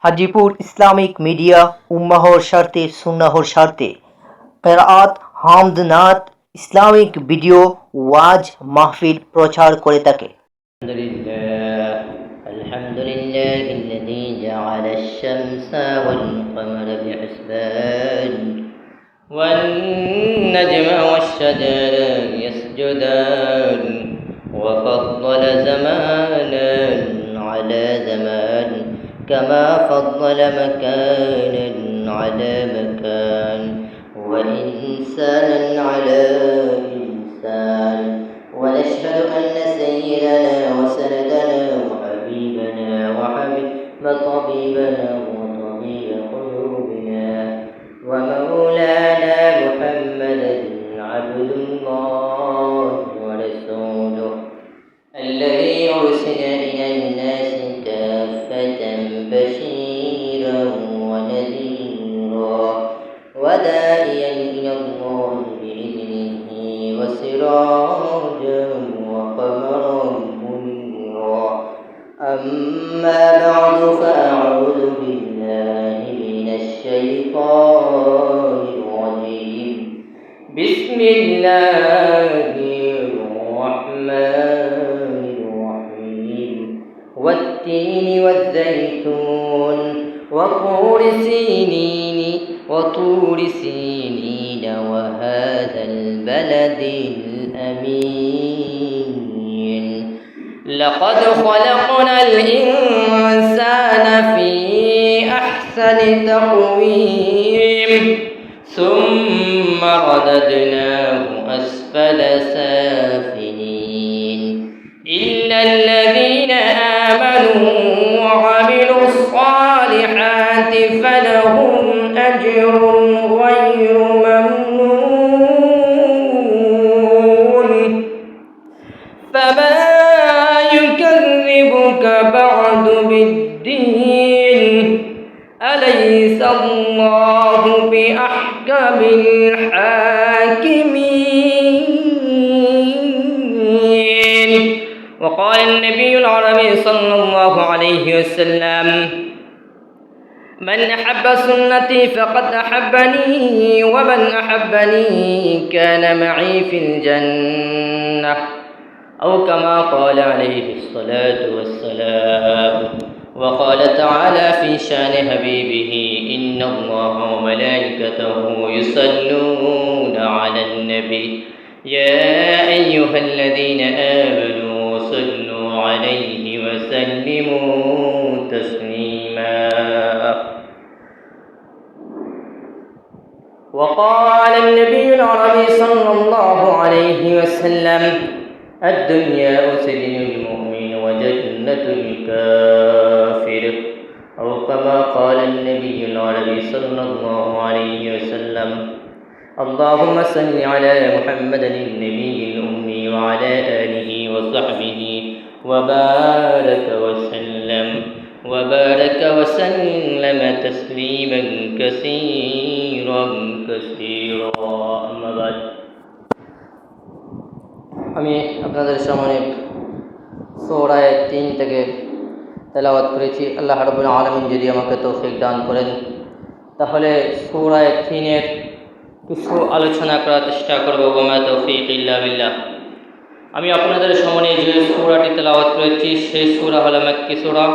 Hajipur Islamic media उम्माहर स्वार्थे सुन्नाहर स्वार्थे किरात हामद नात इस्लामिक भिडियो ওয়াজ মাহফিল প্রচার করে থাকে। الحمد لله الذي جعل الشمس والقمر بحسبان والنجم والشجر يسجدان وفضل زمانا على زمان كما فضل مكانا على مكان وإنسانا على إنسان ونشهد أن سيدنا وسندنا وحبيبنا وحبيب طبيبنا وطبيب قلوبنا ومولانا محمدا عبد الله ورسوله الذي أرسل إلى الناس كافة بشيرا ونذيرا وداعيا إلى الله بإذنه وسراجا وقمرا منيرا أما بعد فأعوذ بالله من الشيطان الرجيم بسم الله الرحمن الرحيم والتين والزيتون وطور سينين وهذا البلد الأمين لقد خلقنا الإنسان في أحسن تقويم ثم رددناه أسفل سافلين إلا الذين آمنوا وعملوا الصالحات فلهم أجر غير ممنون فما يكذبك بعد بالدين أليس الله بأحكم الحاكمين. وقال النبي العربي صلى الله عليه وسلم من أحب سنتي فقد أحبني ومن أحبني كان معي في الجنة أو كما قال عليه الصلاة والسلام. وقال تعالى في شان حبيبه إن الله وملائكته يصلون على النبي يا أيها الذين آمنوا صلوا عليه وسلموا تسليما. وقال النبي العربي صلى الله عليه وسلم الدنيا سجن المؤمن وجنة الكافر أو كما قال النبي العربي صلى الله عليه وسلم. اللهم صل على محمد النبي الأمي وعلى آله وصحبه وبارك وسلم تسليما كثيرا أما بعد আমি আপনাদের সামনে সূরা 3 থেকে তেলাওয়াত করেছি। আল্লাহ রাব্বুল আলামিন যদি আমাকে তৌফিক দান করেন তাহলে সূরা 3 এর কিছু আলোচনা করার চেষ্টা করব। ওয়া তৌফিক ইল্লা বিল্লাহ। আমি আপনাদের সামনে যে সূরাটি তেলাওয়াত করেছি সেই সূরা হলো মাক্কি সূরা।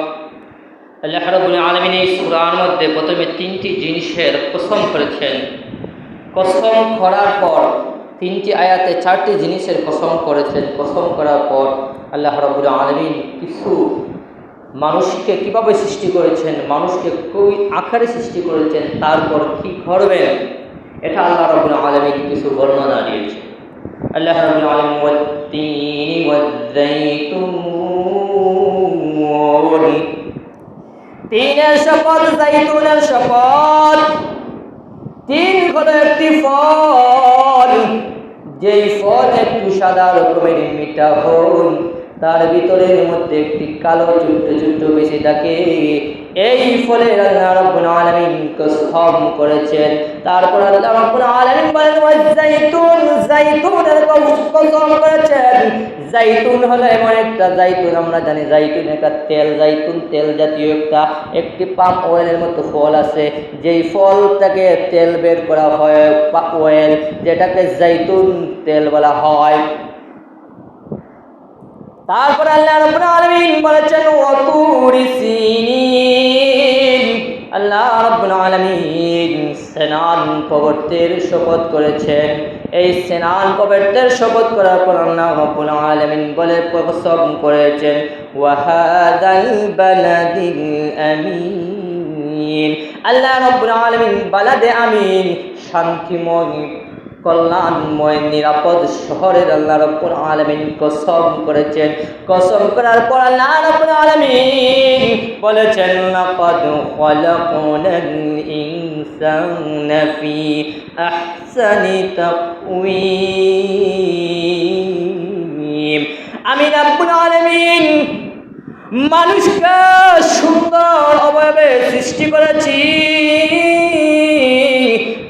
আল্লাহ রাব্বুল আলামিন এই সূরার মধ্যে প্রথমে 3টি জিনিসের কসম করেছেন। কসম করার পর 3টি আয়াতে 4টি জিনিসের কসম করেছেন। কসম করার পর আল্লাহ রাব্বুল আলামিন কিছু মানুষকে কিভাবে সৃষ্টি করেছেন, মানুষকে কোন আকারে সৃষ্টি করেছেন, তারপর কি করবেন, এটা আল্লাহ রাব্বুল আলামিন কিছু বর্ণনা দিয়েছেন। আল্লাহ রাব্বুল আলামিন ওয়াত-তিনি ওয়াজ-যাইতুন, তিনের শপথ, যাইতুনের শপথ। তিন হলো একটি ফল, যেই ফল একটু সাদা রকমের মিঠা হয়, তার ভিতরের মধ্যে একটি কালো ছোট্ট ছোট্ট বেশি থাকে। এই ফলের আল্লাহ রাব্বুল আলামিন কসম করেছেন। তারপর আল্লাহ রাব্বুল আলামিন বলেন ওয়াজাইতুন, জাইতুনের কসম করেছেন। জাইতুন হলো এমন একটা জাইতুন, আমরা জানি জাইতুন একটা তেল, জাইতুন তেল জাতীয় একটি পাম অয়েলের মতো ফল আছে, যেই ফল থেকে তেল বের করা হয়, অয়েল, যেটাকে জাইতুন তেল বলা হয়। তারপর আল্লাহ রাব্বুল আলামিন বলেছেন ওয়াতুরি সিনিন, আল্লাহ রাব্বুল আলামিন সিনান পর্বতের শপথ করেছেন। এই সিনান পর্বতের শপথ করার পর আল্লাহ রাব্বুল আলামিন বলে কসম করেছেন ওয়াহাদাল বালাদিল আমিন, আল্লাহ রাব্বুল আলামিন বালাদে আমিন, শান্তিময়, কল্যাণময়, নিরাপদ শহরের আল্লাহ রাব্বুল আলামিন কসম করেছেন। কসম করার পর আল্লাহ রাব্বুল আলামিন বলেছেন লাকাদ খালাকনাল ইনসানা ফি আহসানি তাকওয়িম, আমি রাব্বুল আলামিন মানুষকে সুন্দর অবয়বে সৃষ্টি করেছি।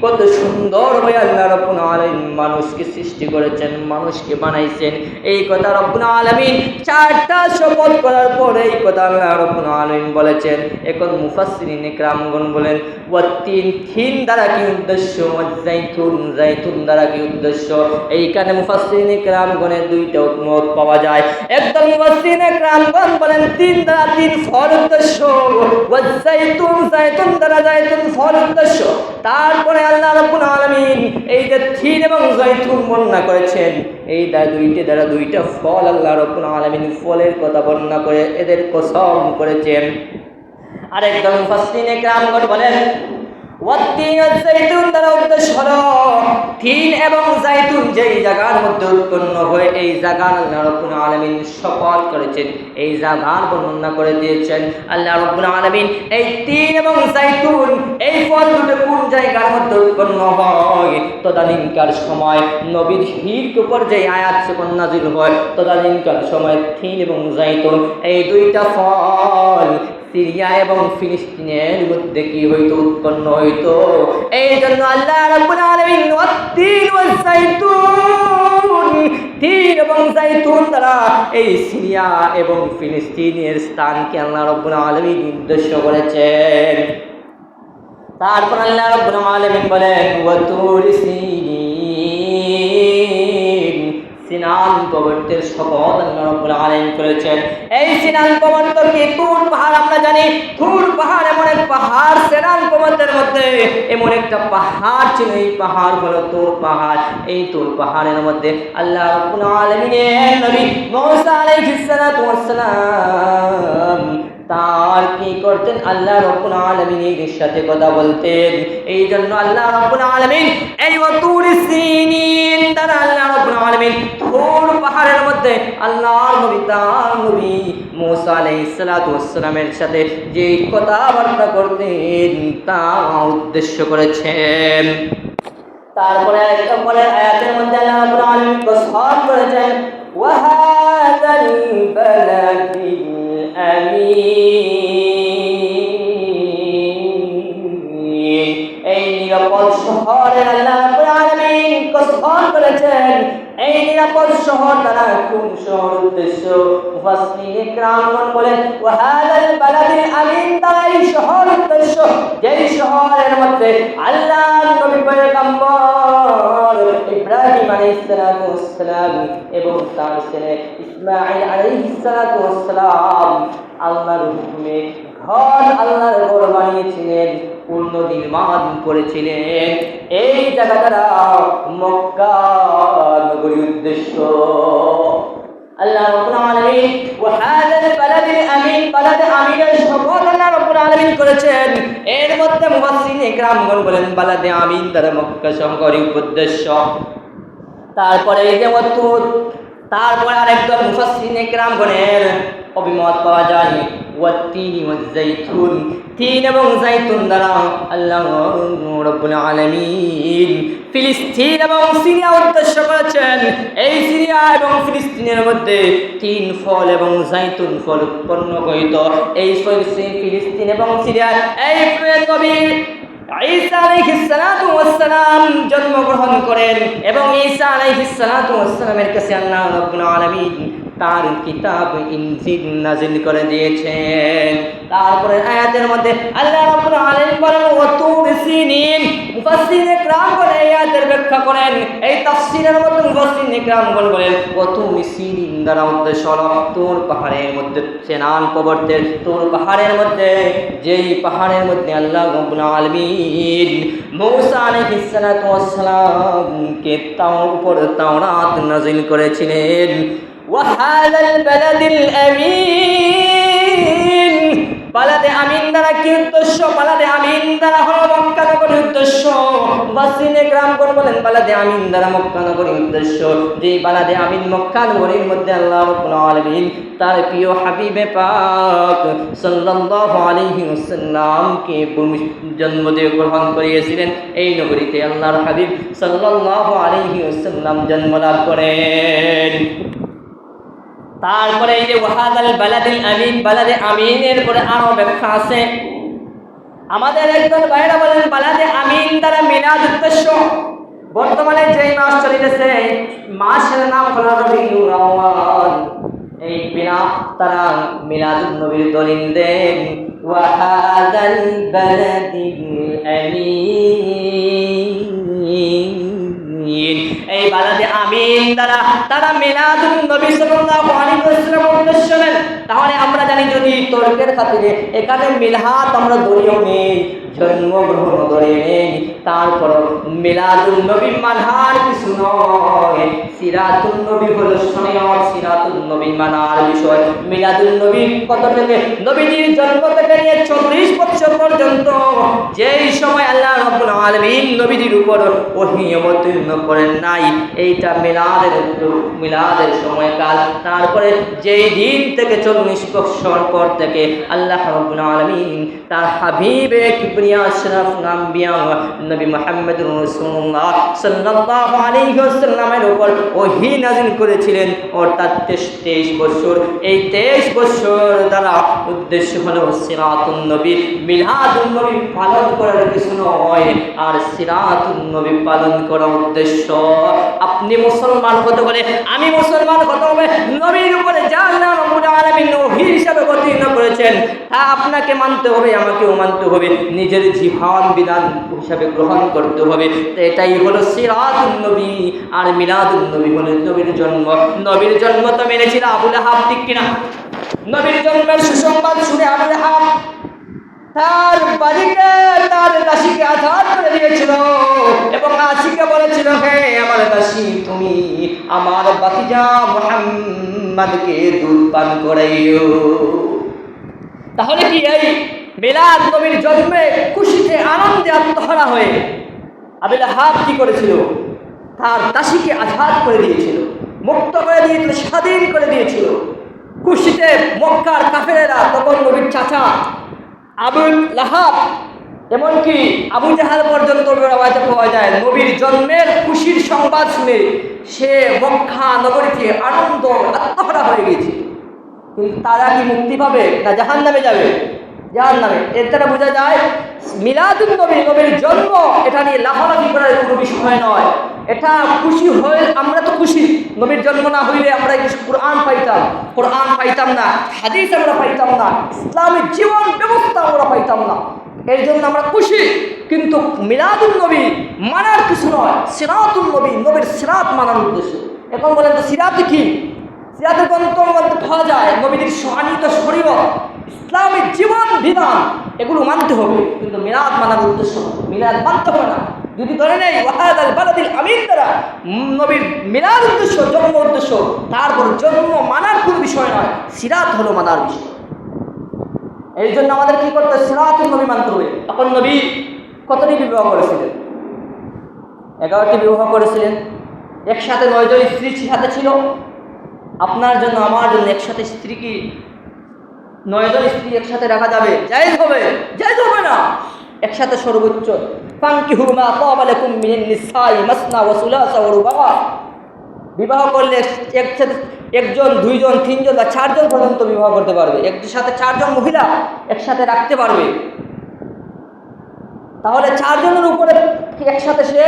কত সুন্দর ভাবে আল্লাহ রাব্বুল আলামিন মানুষকে সৃষ্টি করেছেন, মানুষকে বানাইছেন। এই কথা রাব্বুল আলামিন চারটা শপথ করার পর এই কথা আল্লাহ রাব্বুল আলামিন বলেছেন। এখন মুফাসসিরিন ইকরামগণ বলেন ওয়াতিন, তিন দ্বারা কি উদ্দেশ্য, জাইতুন, জাইতুন দ্বারা কি উদ্দেশ্য। এইখানে মুফাসসিরিন ইকরামগণের দুইটা মত পাওয়া যায়। একদম মুফাসসিরিন ইকরামগণ বলেন তিন দ্বারা তিন ফল উদ্দেশ্য, ওয়াজাইতুন, জাইতুন দ্বারা জাইতুন ফল উদ্দেশ্য। তারপরে আল্লাহ রাব্বুল আলামিন এই যে তিন এবং জাইতুন বর্ণনা করেছেন, এই দ্বারা দুইটা ফল আল্লাহ রাব্বুল আলামিন ফলের কথা বর্ণনা করে এদের কসম করেছেন। আরেকজন মুফাসসিরিন ইকরামগণ বলেন ওয়াতিন ওয়াজ জাইতুন দ্বারা উদ্দেশ্য হলো তিন এবং জাইতুন যেই জায়গার মধ্যে উৎপন্ন হয়, এই জায়গার আল্লাহ রাব্বুল আলামিন শপথ করেছেন, এই জায়গার বর্ণনা করে দিয়েছেন আল্লাহ রাব্বুল আলামিন। এই তিন এবং জাইতুন এই ফল দুটো কোন জায়গার মধ্যে উৎপন্ন হয়, তদানীন্তন সময় নবীর হির উপর যে আয়াত যখন নাযিল হয়, তদানীন্তন সময় তিন এবং জাইতুন এই দুইটা ফল সিরিয়া এবং ফিলিস্তিনের মধ্যে কি হইতো, উৎপন্ন হইতো। এই জন্য আল্লাহ রাব্বুল আলামিন ওয়াতিন ওয়াজ জাইতুন, তিন এবং জাইতুন দ্বারা এই সিরিয়া এবং ফিলিস্তিনের স্থানকে আল্লাহ রাব্বুল আলামিন উদ্দেশ্য করেছেন। তারপর আল্লাহ রাব্বুল আলামিন বলেন ওয়াতুরি সিনিন, সিনান পর্বতের শপথ আল্লাহ রাব্বুল আলামিন করেছেন। এই সিনান পর্বত কি তুর পাহাড়, আমরা জানি তুর পাহাড় এমন এক পাহাড়, সিনান পর্বতের মধ্যে এমন একটা পাহাড় ছিল, এই পাহাড় হলো তুর পাহাড়। এই তুর পাহাড়ের মধ্যে আল্লাহ রাব্বুল আলামিনের নবী মুসা আলাইহিস সালাতু ওয়াস সালাম তার কি করতেন, আল্লাহ রাব্বুল আলামিনের সাথে কথা বলতেন। এই জন্য আল্লাহ রাব্বুল আলামিন এই ওয়াতুরি সিনিন দ্বারা আল্লাহ রাব্বুল আলামিন তুর পাহাড়ের মধ্যে আল্লাহর নবী তার নবী মুসা আলাইহিস সালাতু ওয়াস সালামের সাথে যে কথাবার্তা করতেন তা উদ্দেশ্য করেছেন। তারপরে পরের আয়াতের মধ্যে আল্লাহ রাব্বুল আলামিন কসম করেছেন ওয়াহাদাল বালাদিল আমিন, এই নিরাপদ শহরের আল্লাহ রাব্বুল আলামিন কসম করেছেন। এই নিরাপদ শহর দ্বারা কোন শহর উদ্দেশ্য, মুফাসসিরিন ইকরামগণ বলেন ওয়াহাদাল বালাদিল আমিন দ্বারা এই শহর উদ্দেশ্য, যেই শহরের মধ্যে আল্লাহর নবী পয়গম্বর ইব্রাহিম আলাইহিস সালাতু ওয়াস সালাম এবং তার ছেলে ইসমাঈল আলাইহিস সালাতু ওয়াস সালাম আল্লাহর হুকুমে আল্লাহর ঘর বানিয়েছিলেন, পূর্ণ নির্মাণ করেছিলেন। এই জায়গাটা মক্কা নগরীর উদ্দেশ্য। আল্লাহ রাব্বুল আলামিন ওয়াহাদাল বালাদিল আমিন, বালাদে আমিনের শপথ আল্লাহ রাব্বুল আলামিন করেছেন। এর মধ্যে মুফাসসিরিন ইকরামগণ বলেন বালাদে আমিন দ্বারা মক্কা শহরের উদ্দেশ্য। তারপরে এই যে ওয়াতুর, তারপরে আরেকজন মুফাসসিরিন ইকরামগণের অভিমত পাওয়া যায় ওয়াতিন ওয়াজ জাইতুন, তিন এবং জাইতুন দ্বারা আল্লাহ রাব্বুল আলামিন ফিলিস্তিন এবং সিরিয়া উদ্দেশ্য করেছেন। এই সিরিয়া এবং ফিলিস্তিনের মধ্যে 3 ফল এবং জাইতুন ফল উৎপন্ন হইত। এই ফিলিস্তিন এবং সিরিয়া এই নবী ঈসা আলাইহিস সালাতু ওয়াস সালাম জন্মগ্রহণ করেন এবং ঈসা আলাইহিস সালাতু ওয়াস সালামের কাছে আল্লাহ রাব্বুল আলামিন তার কিতাব ইনজিল নাযিল করে দিয়েছেন। তারপরে আয়াতের মধ্যে আল্লাহ রাব্বুল আলামিন বলেন ওয়া তুর সিনিন। মুফাসসিরিনে کرام বলে আয়াতের ব্যাখ্যা করেন, এই তাফসীরের মধ্যে মুফাসসিরিনে کرام বলেন ওয়া তুর সিনিন দ্বারা উদ্দেশ্য হলো তুর পাহাড়ের মধ্যে সেনান পর্বতের তুর পাহাড়ের মধ্যে, যেই পাহাড়ের মধ্যে আল্লাহ রাব্বুল আলামিন মূসা আলাইহিস সালাতু ওয়াস সালামকে তাওরাত নাযিল করেছিলেন। وهذا البلد الأمين বালাদে আমিন দ্বারা কি উদ্দেশ্য? বালাদে আমিন দ্বারা হলো মক্কা নগরীর উদ্দেশ্য। মুফাসসিরিনে کرام বলেন বালাদে আমিন দ্বারা মক্কা নগরীর উদ্দেশ্য। যে বালাদে আমিন মক্কা নগরীর মধ্যে আল্লাহ রাব্বুল আলামিন তার প্রিয় হাবিবে পাক সাল্লাল্লাহু আলাইহি ওয়াসাল্লামকে জন্ম দিয়ে গ্রহণ করিয়েছিলেন। এই নগরীতে আল্লাহর হাবিব সাল্লাল্লাহু আলাইহি ওয়াসাল্লাম জন্মলাভ করেন। তারপরে এই যে ওয়াহাদাল বালাদিল আমিন, বালাদে আমিনের পরে আরো ব্যাখ্যা আছে। আমাদের একজন ভাইরা বলেন বালাদে আমিন দ্বারা মিলাদ উদ্দেশ্য। বর্তমানে যেই মাস চলিতেছে মাসের নাম হলো রবিউল আউয়াল। এই বিনা তারা মিলাদুন নবীর দলিল দেন ওয়াহাদাল বালাদিল আমিন। এই বালাদে আমিন দ্বারা তারা মিলাদুন নবী সাল্লাল্লাহু আলাইহি ওয়াসাল্লাম উদ্দেশ্য নেন। তাহলে আমরা জানি যদি তর্কের খাতিরে এখানে মিলাদ আমরা ধরিও নেই, জন্মগ্রহণ ধরে নেই, তারপর মিলাদুন নবী মানহার কিছু নয়। সিরাতুন নবী হলো শরীয়ত, সিরাতুন নবী মানার বিষয়। মিলাদুন নবী কত থেকে? নবীজির জন্ম থেকে নিয়ে 40 বছর পর্যন্ত যেই সময় আল্লাহ রাব্বুল আলামিন নবীজির উপর ওহী অবতীর্ণ করেন নাই, এইটা মিলাদের সময়কাল। তারপরে যেই দিন থেকে 40 বছর পর থেকে আল্লাহ রাব্বুল আলামিন তার হাবিবে কিবরিয়া আশরাফুল আম্বিয়া নবী মুহাম্মদুর রাসূলুল্লাহ সাল্লাল্লাহু আলাইহি ওয়াসাল্লামের উপর ওহী নাযিল করেছিলেন, অর্থাৎ 23 বছর। এই 23 বছর দ্বারা উদ্দেশ্য হলো সিরাতুন নবী, মিলাদুন নবী পালন করার কিছু নয়, আর সিরাতুন নবী পালন করার উদ্দেশ্য। আপনি মুসলমান হতে বলে আমি মুসলমান হতে হবে, নবীর উপরে যা আল্লাহ রাব্বুল আলামিন ওহী হিসাবে অবতীর্ণ করেছেন তা আপনাকে মানতে হবে, আমাকেও মানতে হবে, নিজের জীবন বিধান হিসাবে গ্রহণ করতে হবে। তো এটাই হলো সিরাতুন নবী। আর মিলাদুন নবী হলো নবীর জন্ম। নবীর জন্ম তো মেনেছিল আবু লাহাব, ঠিক কিনা? নবীর জন্মের সুসংবাদ শুনে আবু লাহাব তার বাড়িকে তার দাসীকে আঘাত করে দিয়েছিল এবং দাসীকে বলেছিল হে আমার দাসী, তুমি আমার ভাতিজা মুহাম্মদকে দুধ পান করাইও। তাহলে কি এই মিলাদ নবীর জন্মে খুশিতে আনন্দে আত্মহারা হয়ে আবু লাহাব কি করেছিল? তার দাসীকে আঘাত করে দিয়েছিল, মুক্ত করে দিয়েছিল, স্বাধীন করে দিয়েছিল। খুশিতে মক্কার কাফেরেরা তখন নবীর চাচা আবু লাহাব, এমনকি আবু জাহাল পর্যন্ত রওয়ায়াতে পাওয়া যায় নবীর জন্মের খুশির সংবাদ শুনে সে মক্কা নগরীতে আনন্দ আত্মহারা হয়ে গেছে। কিন্তু তারা কি মুক্তি পাবে না জাহান্নামে যাবে? জাহান্নামে। এর দ্বারা বোঝা যায় মিলাদুন নবী, নবীর জন্ম, এটা নিয়ে লাফালাফি করার কোনো বিষয় নয়। এটা খুশি হয়ে আমরা তো খুশি, নবীর জন্ম না হইলে আমরা কোরআন পাইতাম না, হাদিস আমরা পাইতাম না, ইসলামের জীবন ব্যবস্থা আমরা পাইতাম না। এর জন্য আমরা খুশি। কিন্তু মিলাদুন নবী মানার কিছু নয়, সিরাতুন নবী, নবীর সিরাত মানার উদ্দেশ্য। এখন বলেন তো সিরাতে কি? সিরাতের গ্রন্থের মধ্যে পাওয়া যায় নবীদের সহানিত শরীয়ত, ইসলামের জীবন বিধান, এগুলো মানতে হবে। কিন্তু মিলাদ মানার উদ্দেশ্য, মিলাদ মানতে হবে না। যদি ধরে নেই ওয়াহাদাল বালাদিল আমিন দ্বারা নবীর মিলাদ উদ্দেশ্য, জন্ম উদ্দেশ্য, তারপর জন্ম মানার কোনো বিষয় নয়, সিরাত হলো মানার বিষয়। এই জন্য আমাদের কি করতে হবে? সিরাতুন নবী মানতে হবে। তখন নবী কতটি বিবাহ করেছিলেন? 11টি বিবাহ করেছিলেন। একসাথে 9 জন স্ত্রী সাথে ছিল। আপনার জন্য আমার জন্য একসাথে স্ত্রী কি 9 জন স্ত্রী একসাথে রাখা যাবে? জায়েজ হবে? জায়েজ হবে না। একসাথে সর্বোচ্চ ফানকিহু মা তাবা লাকুম মিনান নিসাই মাসনা ওয়া সুলাসা ওয়া রুবা। বিবাহ করলে একসাথে একজন, দুইজন, তিনজন বা চারজন পর্যন্ত বিবাহ করতে পারবে। একটির সাথে চারজন মহিলা একসাথে রাখতে পারবে। তাহলে চারজনের উপরে একসাথে সে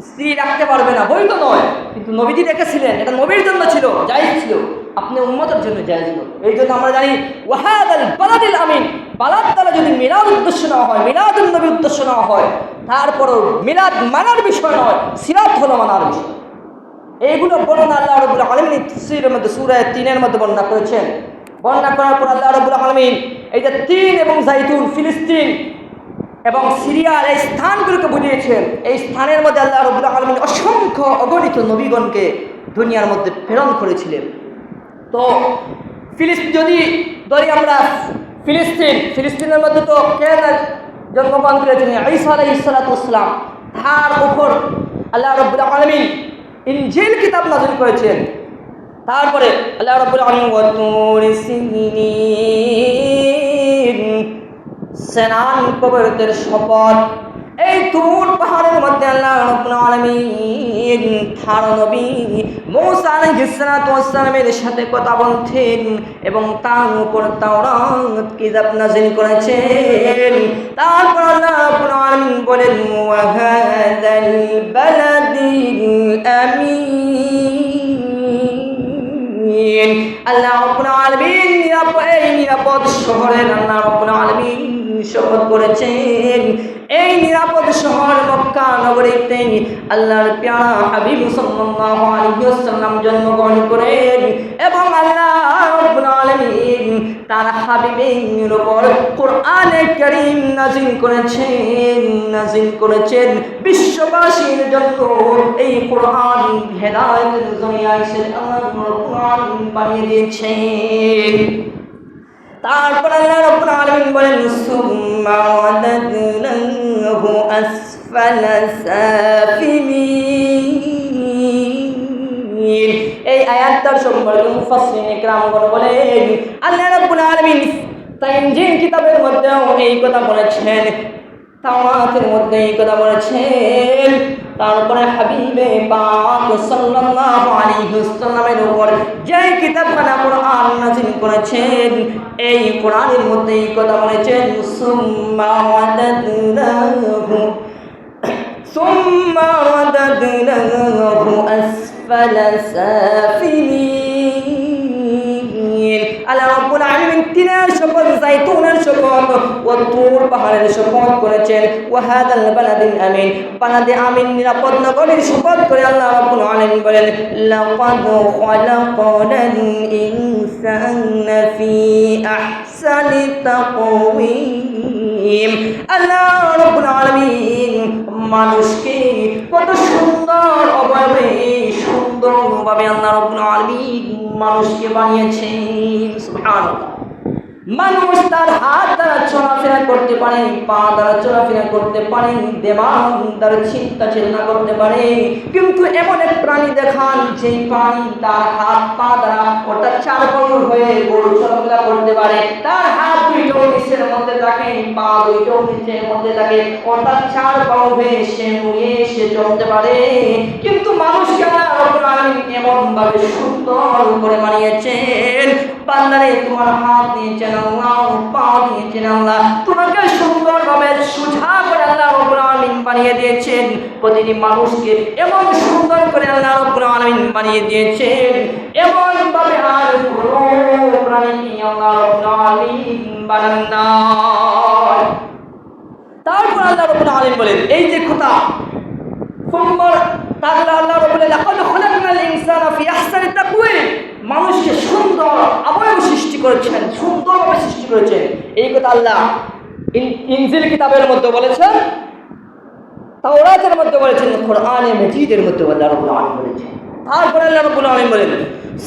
স্ত্রী রাখতে পারবে না, বৈধ নয়। কিন্তু নবীজি রেখেছিলেন, এটা নবীর জন্য ছিল, জায়েজ ছিল, আপনি উম্মতের জন্য জায়েজ ছিল। এই জন্য আমরা জানি ওয়াহাদাল বালাদিল আমিন, বালাদ দ্বারা যদি মিলাদ উদ্দেশ্য নেওয়া হয়, মিলাদুন নবীর উদ্দেশ্য নেওয়া হয়, তারপরও মিলাদ মানার বিষয় নয়, সিরাত হলো মানার বিষয়। এইগুলো বর্ণনা আল্লাহ রাব্বুল আলামিন তাফসীরের মধ্যে সূরা 3-এর মধ্যে বর্ণনা করেছেন। বর্ণনা করার পর আল্লাহ রাব্বুল আলামিন এই যে তিন এবং জাইতুন, ফিলিস্তিন এবং সিরিয়ার এই স্থানগুলোকে বুঝিয়েছেন। এই স্থানের মধ্যে আল্লাহ রাব্বুল আলামিন অসংখ্য অগণিত নবীগণকে দুনিয়ার মধ্যে প্রেরণ করেছিলেন। তো যদি ধরি আমরা ফিলিস্তিনের মধ্যে তো কে জন্মগ্রহণ করেছেন? ঈসা আলাইহিস সালাতু ওয়াস সালাম। তার উপর আল্লাহ রাব্বুল আলামিন ইনজিল কিতাব নাযিল করেছেন। তারপরে আল্লাহ রাব্বুল আলামিন ওয়া তুরি সিনিন, সেনান পর্বতের শপথ, এই তুর পাহাড়ের মধ্যে আল্লাহ রাব্বুল আলামিন তার নবী মূসা আলাইহিস সালাতু ওয়াস সালামের সাথে কথা বলতেন এবং তার উপর তাওরাত কিতাব নাযিল করেছেন। তারপর আল্লাহ রাব্বুল আলামিন বলেন ওয়া হাযাল বালাদিল আমিন, আল্লাহ রাব্বুল আলামিন এই নিরাপদ শহরের আল্লাহ রাব্বুল আলামিন শপথ করেছেন। এই নিরাপদ শহর মক্কা নগরীতে আল্লাহর প্যারা হাবিব সাল্লাল্লাহু আলাইহি ওয়াসাল্লাম জন্মগ্রহণ করেন এবং আল্লাহ রাব্বুল আলামিন তার হাবিবের উপর কোরআনে কারীম নাযিল করেছেন বিশ্ববাসীর জন্য। এই কোরআন হেদায়েতের জরিয়া হিসেবে আল্লাহ রাব্বুল আলামিন বানিয়ে দিয়েছেন। তারপর আল্লাহ রাব্বুল আলামিন বলেন সুম্মা ওয়াদাদনাহু আসফালা সাফিলিন। এই আয়াতটার সম্পর্কে মুফাসসিরিনে কেরামগণ বলেন আল্লাহ রাব্বুল আলামিন ইনজিল কিতাবের মধ্যেও এই কথা বলেছেন, তাওরাতের মধ্যে এই কথা বলেছেন। তারপরে হাবিবে পাক সাল্লাল্লাহু আলাইহি ওয়াসাল্লামের উপর যে কিতাবখানা কোরআন নাযিল করেছেন, এই কোরআনের মধ্যে এই কথা বলেছেন সুম্মা ওয়াদাদনাহু আসফালা সাফিলিন। আল্লাহ রাব্বুল আলামিন তিনের শপথ, জাইতুনের শপথ ও তুর পাহাড়ের শপথ করেছেন। ওয়া হাদাল বালাদিল আমিন, বালাদে আমিন নিরাপদ নগরীর শপথ করে আল্লাহ রাব্বুল আলামিন বলেন লাকাদ খালাকাল ইনসানা ফি আহসানি তাকওয়িম। আল্লাহ রাব্বুল আলামিন মানুষকে কত সুন্দর অবয়বে, সুন্দরভাবে আল্লাহ রাব্বুল আলামিন মানুষকে বানিয়েছেন। সুবহানাল্লাহ। মানুষ তার হাত দ্বারা চলাফেরা করতে পারে, পা দ্বারা চলাফেরা করতে পারে, দিমাগ দ্বারা চিন্তা চেতনা করতে পারে, কিন্তু এমন এক প্রাণী দেখান যে প্রাণী তার হাত পা দ্বারা অর্থাৎ চার পায়ের হয়ে চলাফেরা করতে পারে। তার হাত দুইটাও নিচের মধ্যে থাকে, পা দুইটাও নিচের মধ্যে থাকে, অর্থাৎ চার পাও হয়ে সে মুড়িয়ে সে চলতে পারে। কিন্তু মানুষকে আল্লাহ রাব্বুল আলামিন এমন ভাবে সুন্দর করে বানিয়েছেন, বান্দারে তোমার হাত নিয়েছেন আল্লাহ, পা দিয়েছেন আল্লাহ, তোমাকে সুন্দরভাবে সোজা করে আল্লাহ রাব্বুল আলামিন বানিয়ে দিয়েছেন। প্রতিটি মানুষকে এমন সুন্দর করে আল্লাহ রাব্বুল আলামিন বানিয়ে দিয়েছেন, এমন ভাবে আর কোনো প্রাণী আল্লাহ রাব্বুল আলামিন বানান না। তারপর আল্লাহ রাব্বুল আলামিন বলেন এই যে কথা আল্লাহ রাব্বুল লাকাদ খালাকনাল ইনসানা ফি আহসানি তাকওয়িম, মানুষকে সুন্দর অবয়ব সৃষ্টি করেছেন, সুন্দরভাবে সৃষ্টি করেছেন। এই কথা আল্লাহ ইনজিল কিতাবের মধ্যে বলেছেন, তাওরাতের মধ্যে বলেছেন, কোরআনে মাজিদের মধ্যে আল্লাহ রাব্বুল আলামিন বলেছেন। তারপর আল্লাহ রাব্বুল আলামিন বলেন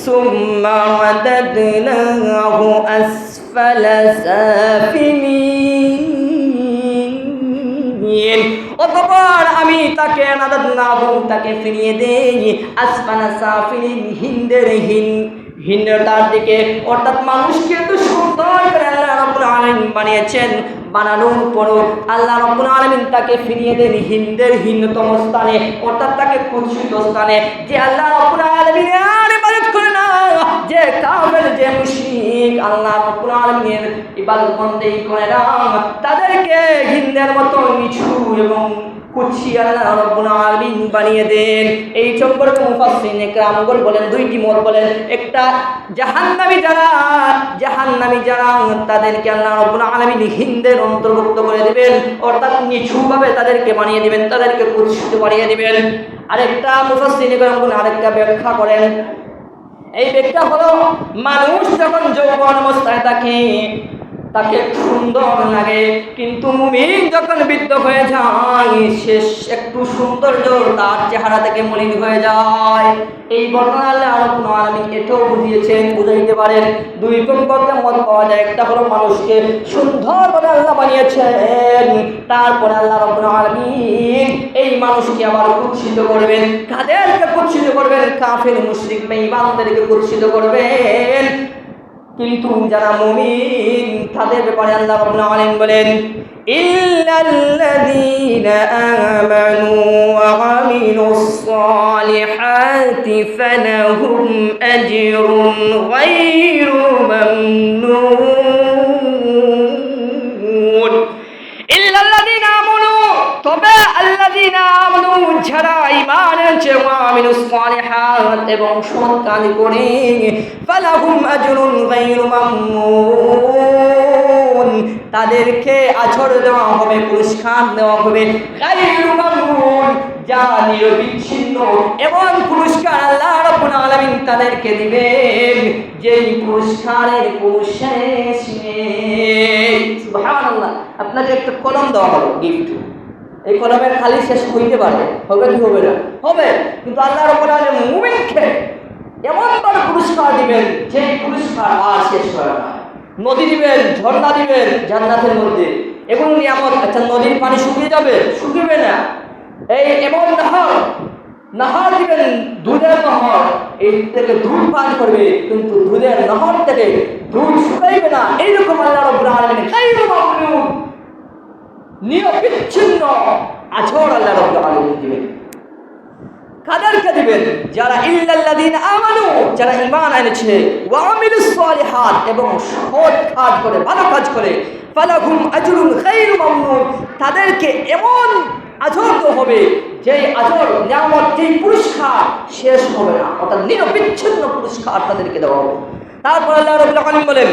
সুম্মা ওয়াদাদনাহু আসফালা সাফিলিন। অতঃপর আমি তাকে তাকে ফিরিয়ে দেই আসফালা সাফিলিন, হিন্দের তার দিকে, অর্থাৎ মানুষকে এত সুন্দর করে আল্লাহ রাব্বুল আলামিন বানিয়েছেন, বানানোর পরও আল্লাহ রাব্বুল আলামিন তাকে ফিরিয়ে দেন হিন্দের হীনতম স্থানে, অর্থাৎ তাকে কুৎসিত স্থানে। যে আল্লাহ রাব্বুল আলামিনের ইবাদত করে না, যে কাফের, যে মুশরিক আল্লাহ রাব্বুল আলামিনের ইবাদত বন্দেগি করে না, তাদেরকে হিন্দের মতো নিচু এবং কুৎসি আল্লাহ রাব্বুল আলামিন বানিয়ে দেন। এই সম্পর্কে মুফাসসিরিন কেরামগণ বলেন, দুইটি মত বলেন। একটা, জাহান্নামী যারা তাদেরকে আল্লাহ রাব্বুল আলামিন হিন্দের অন্তর্ভুক্ত করে দিবেন, অর্থাৎ নিচুভাবে তাদেরকে বানিয়ে দিবেন, তাদেরকে কুৎসিত বানিয়ে দিবেন। আরেকটা মুফাসসিরিন কেরামগণ আরেকটা ব্যাখ্যা করেন। এই ব্যাখ্যা হলো, মানুষ যখন যৌবন অবস্থায় থাকে তাকে সুন্দর লাগে, কিন্তু মুমিন যখন বৃদ্ধ হয়ে যায় শেষ একটু সৌন্দর্য তার চেহারা থেকে মলিন হয়ে যায়। এই বর্ণনা আল্লাহ রাব্বুল আলামিন এটাও বুঝাইতে পারেন। দুই পক্ষে মত পাওয়া যায়। একটা হলো মানুষকে সুন্দরভাবে আল্লাহ বানিয়েছেন, তারপরে আল্লাহ রাব্বুল আলামিন এই মানুষকে আবার কুৎসিত করবেন। কাদেরকে কুৎসিত করবেন? কাফের, মুশরিক, বেঈমানদেরকে কুৎসিত করবেন। কিন্তু যারা মুমিন তাদের ব্যাপারে আল্লাহ রাব্বুল আলামিন বলেন, ইল্লাল্লাযীনা আমানু ওয়া আমিলুস সালিহাতি ফালাহুম আজরুন গায়রু মামনুন। ইল্লাল্লাযীনা আমানু, তবে আল্লাযীনা আমানু, যারা ঈমান এনেছে, ওয়া আমিলুস সালিহাত, এবং সৎ কাজ করে, ফালাহুম আজরুন গায়রু মামনুন, তাদেরকে আজর দেওয়া হবে, পুরস্কার দেওয়া হবে, গায়রু মামনুন, যা নিরবিচ্ছিন্ন। এবং পুরস্কার আল্লাহ রাব্বুল আলামিন তাদেরকে দিবেন যেই পুরস্কারের কোনো শেষ নেই। সুবহানাল্লাহ। আপনাকে একটা কলম দেওয়া হবে, গিফট। এই কলমের খালি শেষ হইতে পারে, হবে কি হবে না? হবে। কিন্তু আল্লাহ রাব্বুল আলামিন মুমিনকে এমনভাবে পুরস্কার দিবেন যে পুরস্কার আর শেষ হয় না। নদী দিবেন, ঝর্ণা দিবেন জান্নাতের মধ্যে, এগুলো নিয়ামত। আচ্ছা, নদীর পানি শুকিয়ে যাবে? শুকিবে না। এই এমন নাহর দিবেন, দুধের নহর, এই থেকে দুধ পান করবে, কিন্তু দুধের নহর থেকে দুধ শুকাইবে না। এইরকম আল্লাহ রাব্বুল আলামিন গায়রু মামনুন, নিরবিচ্ছিন্ন আজর আল্লাহ রাব্বুল আলামিন দিবেন। কাদেরকে দিবেন? যারা ইল্লাল্লাযীনা আমানু, যারা ঈমান এনেছে, ওয়া আমিলুস সালিহাত, এবং সৎ কাজ করে, ভালো কাজ করে, ফালাহুম আজরুন গায়রু মামনুন, তাদেরকে এমন আজর হবে যেই আজর, নিয়ামত, যেই পুরস্কার শেষ হবে না, অর্থাৎ নিরবিচ্ছিন্ন পুরস্কার তাদেরকে দেওয়া হবে। তারপর আল্লাহ রাব্বুল আলামিন বলেন,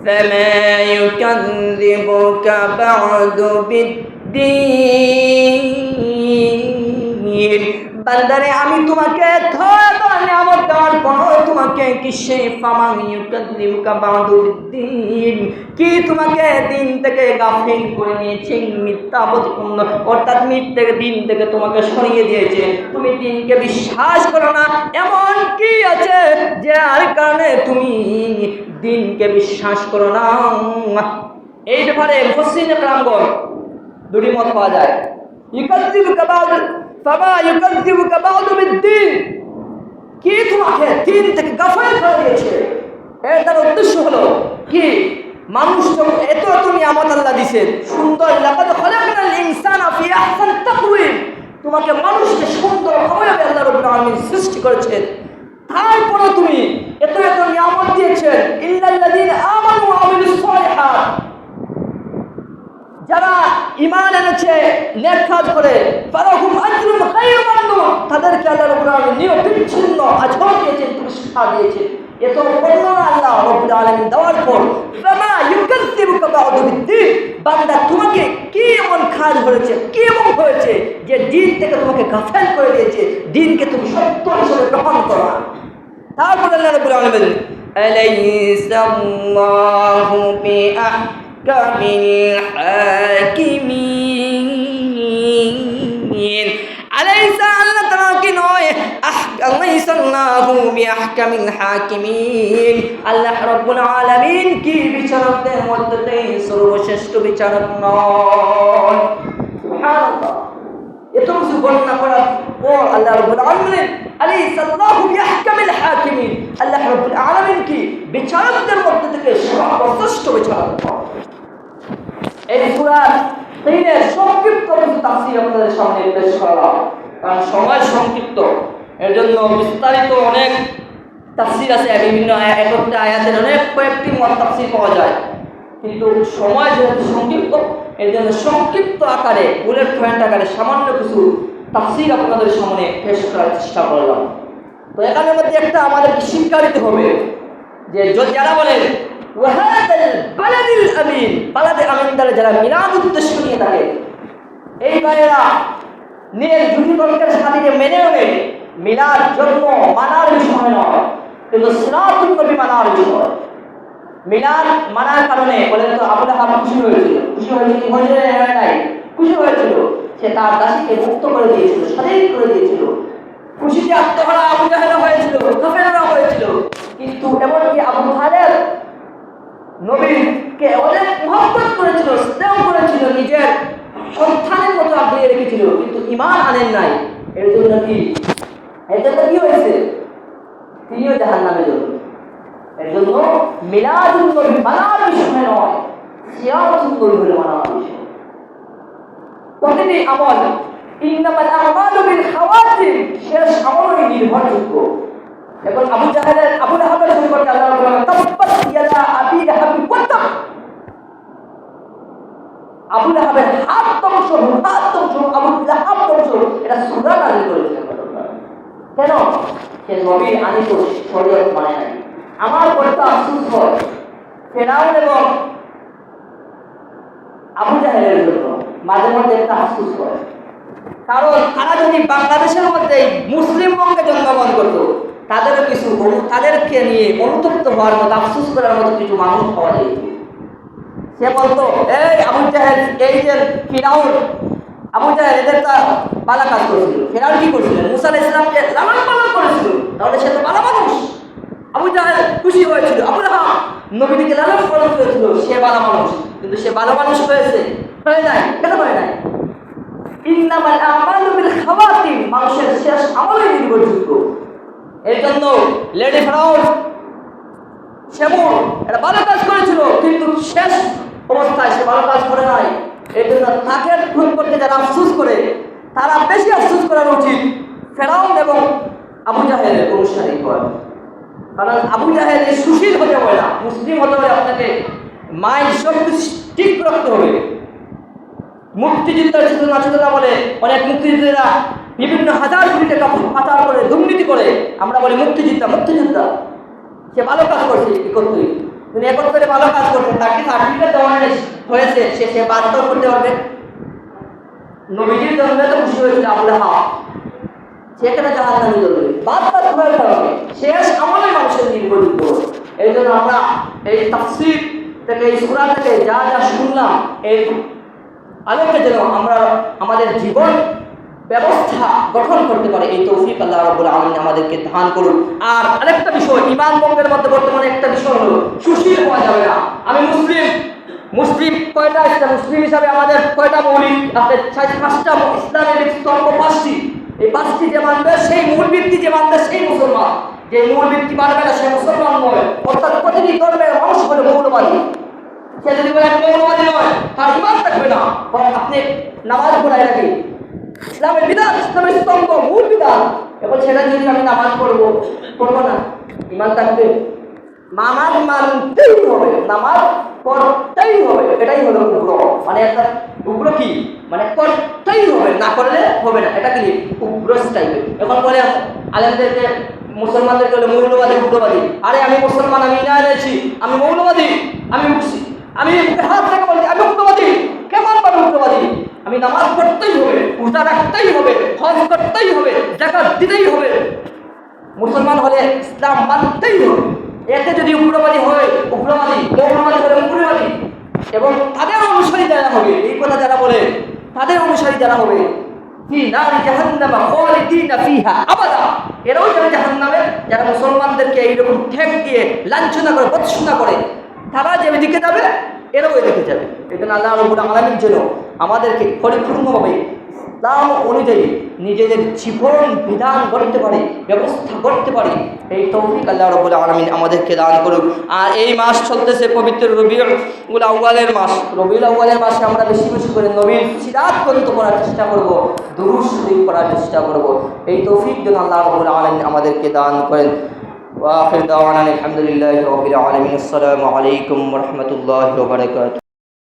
ফামা ইউকাযযিবুকা বা'দু বিদ্দীন, বান্দারে আমি তোমাকে নিয়ামত দেওয়ার পর তোমাকে কিসে, ফামা ইউকাযযিবুকা বা'দু বিদ্দীন, কি তোমাকে দিন থেকে গাফিল করে নিয়েছে, মিথ্যা প্রতিপন্ন, অর্থাৎ দিন থেকে তোমাকে সরিয়ে দিয়েছে, তুমি দিনকে বিশ্বাস করো না। এমন কি আছে যার কারণে তুমি দিনকে বিশ্বাস করো না? এই ব্যাপারে মুফাসসিরিন কেরামগণ দুটি মত পাওয়া যায়। ইউকাযযিবুকা বা'দু, ফামা ইউকাযযিবুকা বা'দু বিদ্দীন, কি তোমাকে দিন থেকে গাফিল করে দিয়েছে। এটার উদ্দেশ্য হলো কি, মানুষ যখন এত নিয়ামত আল্লাহ দিয়েছেন, সুন্দর, লাকাদ খালাকনাল ইনসানা ফি আহসানি তাকওয়িম, তোমাকে মানুষকে সুন্দর ভাবে আল্লাহ রাব্বুল আলামিন সৃষ্টি করেছেন, তারপরে তুমি এত নিয়ামত দিয়েছেন। ইল্লাল্লাযীনা আমানু ওয়া আমিলুস সালিহাত, যারা ঈমান এনেছে, নেক কাজ করে, ফালাহুম আজরুন গায়রু মামনুন, তাদেরকে আল্লাহ রাব্বুল আলামিন নিরবিচ্ছিন্ন আজর দিয়েছেন, পুরস্কার দিয়েছেন। এত বর্ণনা আল্লাহ রাব্বুল আলামিন দেওয়ার পর, ফামা ইউকাযযিবুকা বা'দু বিদ্দীন, বান্দা তোমাকে কি এমন কাজ হয়েছে, কি এমন হয়েছে যে দিন থেকে তোমাকে গাফিল করে দিয়েছে, দিনকে তুমি সত্য হিসেবে গ্রহণ করো না। তারপর আল্লাহ রাব্বুল আলামিন, আলাইসাল্লাহু বিআহকামিল হাকিমিন, আলাইসা, আল্লাহ তাআলা কি নয়, আলাইসাল্লাহু বিআহকামিল হাকিমিন, আল্লাহ রাব্বুল আলামিন কি বিচারকদের মধ্যে সর্বশ্রেষ্ঠ বিচারক নন? সুবহানাল্লাহ। এত কিছু বর্ণনা করার পর আল্লাহ রাব্বুল আলামিন আলাইসাল্লাহু বিআহকামিল হাকিমিন, আল্লাহ রাব্বুল আলামিন কি বিচারকদের মধ্যে থেকে সর্বশ্রেষ্ঠ বিচারক। এই সূরা 3 এর সংক্ষিপ্ত কিছু তাফসীর আপনাদের সামনে পেশ করলাম, কারণ সময় সংক্ষিপ্ত, এর জন্য বিস্তারিত অনেক তাফসীর আছে, বিভিন্ন একটা আয়াতের অনেক কয়েকটি তাফসীর পাওয়া যায়, কিন্তু সময় যেহেতু সংক্ষিপ্ত, এর জন্য সংক্ষিপ্ত আকারে বুলেট পয়েন্ট আকারে সামান্য কিছু তাফসীর আপনাদের সামনে পেশ করার চেষ্টা করলাম। তো এখানের মধ্যে একটা আমাদেরকে শিক্ষা দিতে হবে যে যারা বলেন ওয়াহাদাল বালাদিল আমিন, বালাদে আমিন দ্বারা যারা মিলাদ উদ্দেশ্য নিয়ে থাকে, এই ভাইয়েরা নিয়ে দুটি তর্কের সাথে মেনেও নেই মিলাদ জন্ম মানার বিষয় নয়, কিন্তু সিরাতুন নবী মানার বিষয়। মিলাদ মানার কারণে বলেন তো আবু লাহাব খুশি হয়েছিল, খুশি হয়েছিল, সে তার দাসীকে মুক্ত করে দিয়েছিল, স্বাধীন করে দিয়েছিল, খুশিতে আত্মহারা আবু জাহেল হয়েছিল, কাফেররা হয়েছিল, কিন্তু এমনকি আবু তালেব নবীকে অনেক মহব্বত করেছিল, স্নেহ করেছিল, নিজের সন্তানের মতো আগলে রেখেছিল, কিন্তু ঈমান আনেন নাই। এর জন্য কি হয়েছে? তিনিও জাহান্নামে যাবেন। এর জন্য মিলাদুন নবী মানার বিষয় নয়, সিরাতুন নবী বলে মানার বিষয়। প্রতিটি আমল ইন্নামাল আমালু বিল খাওয়াতিম, শেষ আমলই নির্ভরযোগ্য। এখন আবু লাহাবের সম্পর্কে আল্লাহ বলেন তাব্বাত ইয়াদা আবি লাহাব ওয়া তাব, আবু লাহাবের হাত ধ্বংস, আবু লাহাব ধ্বংস, এটা সূরা নাযিল করেছেন। কেন? সে নবীর আনিত শরীয়ত মানে নাই। আমার বড় আফসোস হয় ফেরাউন এবং আবু জাহেলের জন্য, মাঝে মধ্যে একটা আফসোস হয়, কারণ তারা যদি বাংলাদেশের মধ্যে মুসলিম বঙ্গে জন্মগ্রহণ করতো, তাদেরকে নিয়ে অনুতপ্ত হওয়ার মতো, আফসোস করার মতো কিছু মানুষ পাওয়া যায়। সে বলতো এই আবু জাহেল, এই যে ফিরাউন, আবু জাহেল এদের তা ভালো কাজ করেছিল। ফিরাউন কি করছিলেন? মুসা আলাইহিস সালামকে লালন পালন করেছিল, তাহলে সে তো ভালো মানুষ। আবু জাহেল খুশি হয়েছিল, আবু লাহাব নবীকে লালন পালন করেছিল, সে ভালো মানুষ, কিন্তু সে ভালো মানুষ হয়েছে? হয় নাই। কেন হয় নাই? ইন্নামাল আমালু বিল খাওয়াতিম, মানুষের শেষ আমলই নির্ভরযোগ্য। এর জন্য লেডি ফেরাউন সেমন একটা ভালো কাজ করেছিল, কিন্তু শেষ অবস্থায় সে ভালো কাজ করে নাই। এর জন্য তাকে সম্পর্কে যারা আফসোস করে, তারা বেশি আফসোস করা উচিত ফেরাউন এবং আবু জাহেলের অনুসারী হয়। কারণ আবু জাহেল সুশীল হতে হবে না, মুসলিম হতে হবে, আপনাকে মাইন্ড সব ঠিক রাখতে হবে। মুক্তিযুদ্ধের চেতনা বলে অনেক মুক্তিযোদ্ধারা বিভিন্ন হাজার কোটি টাকা পাচার করে, দুর্নীতি করে, আমরা বলি মুক্তিযোদ্ধা। সে ভালো কাজ করছে, একত্রে তিনি একত্রে ভালো কাজ করছেন, তাকে সার্টিফিকেট দেওয়া হয়েছে, সে বাস্তব করতে পারবে? নবীজির জন্মে তো খুশি হয়েছিল আবু লাহাব, সেখানে জাহান্নামে যাবে, বাদ হয়ে যাবে, শেষ আমলে মানুষের নির্ভরযোগ্য। এই জন্য আমরা এই তাফসীর থেকে, এই সূরা থেকে যা শুনলাম, এই আলোকে যেন আমরা আমাদের জীবন ব্যবস্থা গঠন করতে পারে, এই তৌফিক আল্লাহ রাব্বুল আলামিন আমাদেরকে দান করুন। আর আরেকটা বিষয়, ঈমান বঙ্গের মধ্যে বর্তমানে একটা বিষয় হলো সুশীল হওয়া যাবে না। আমি মুসলিম কয়টা আছে? মুসলিম হিসাবে আমাদের কয়টা মৌলিক আছে? 5টা ইসলামের স্তম্ভ 5টি। এই 5টি যে মানবে, সেই মূল ভিত্তি যে মানবে সেই মুসলমান, যে মূল ভিত্তি মানবে না সে মুসলমান নয়। অর্থাৎ প্রতিটি ধর্মের মানুষ হলো মৌলবাদী। সে যদি বলে মৌলবাদী নয়, তার ঈমান থাকবে না। আপনি নামাজ পড়ায় রাখি, ইসলামের বিধান, ইসলামের স্তম্ভ, মূল বিধান, এখন সেটা যদি আমি নামাজ পড়বো না, ঈমান থাকবে? নামাজ মানতেই হবে, নামাজ পড়তেই হবে, এটাই হলো উগ্র। মানে একটা উগ্র কি, মানে করতেই হবে, না করলে হবে না, এটা কি উগ্র টাইপের। এখন বলে আলেমদেরকে, মুসলমানদেরকে বলে মৌলবাদী, উগ্রবাদী। আরে আমি মুসলমান, আমি ইমান এনেছি, আমি মৌলবাদী, আমি হাত থেকে বলছি আমি উগ্রবাদী। কেমন পাবে উগ্রবাদী? আমি নামাজ পড়তেই হবে, রোজা রাখতেই হবে, হজ করতেই হবে, যাকাত দিতেই হবে, মুসলমান হলে ইসলাম মানতেই হবে। এতে যদি উগ্রবাদী হয় উগ্রবাদী, মৌলবাদী হলে উগ্রবাদী, এবং তাদের অনুসারী যারা হবে, এই কথা যারা বলে তাদের অনুসারী যারা হবে, ফি নারি জাহান্নাম খালিদিনা ফিহা আবাদা, এরাও যারা জাহান্নামে, যারা মুসলমানদেরকে এইরকম ঠেক দিয়ে লাঞ্ছনা করে, বৎসনা করে, তারা যে দিকে যাবে এরাও এদিকে যাবে। এই জন্য আল্লাহ রাব্বুল আলামিন যেন আমাদেরকে পরিপূর্ণভাবে ইসলাম অনুযায়ী নিজেদের জীবন বিধান গড়তে পারি, ব্যবস্থা করতে পারি, এই তৌফিক আল্লাহ রাব্বুল আলামিন আমাদেরকে দান করুক। আর এই মাস চলতেছে পবিত্র রবিউল আউয়ালের মাস। রবিউল আউয়ালের মাসে আমরা বেশি বেশি করে নবীর সিরাত গ্রন্থ পড়ার চেষ্টা করব, দুরূদ শরীফ পড়ার চেষ্টা করব। এই তৌফিক যেন আল্লাহ রাব্বুল আলামিন আমাদেরকে দান করেন। ওয়া আখির দাওয়ানা আলহামদুলিল্লাহি রাব্বিল আলামিন। আসসালামু আলাইকুম ওয়া রাহমাতুল্লাহি ওয়া বারাকাতুহু।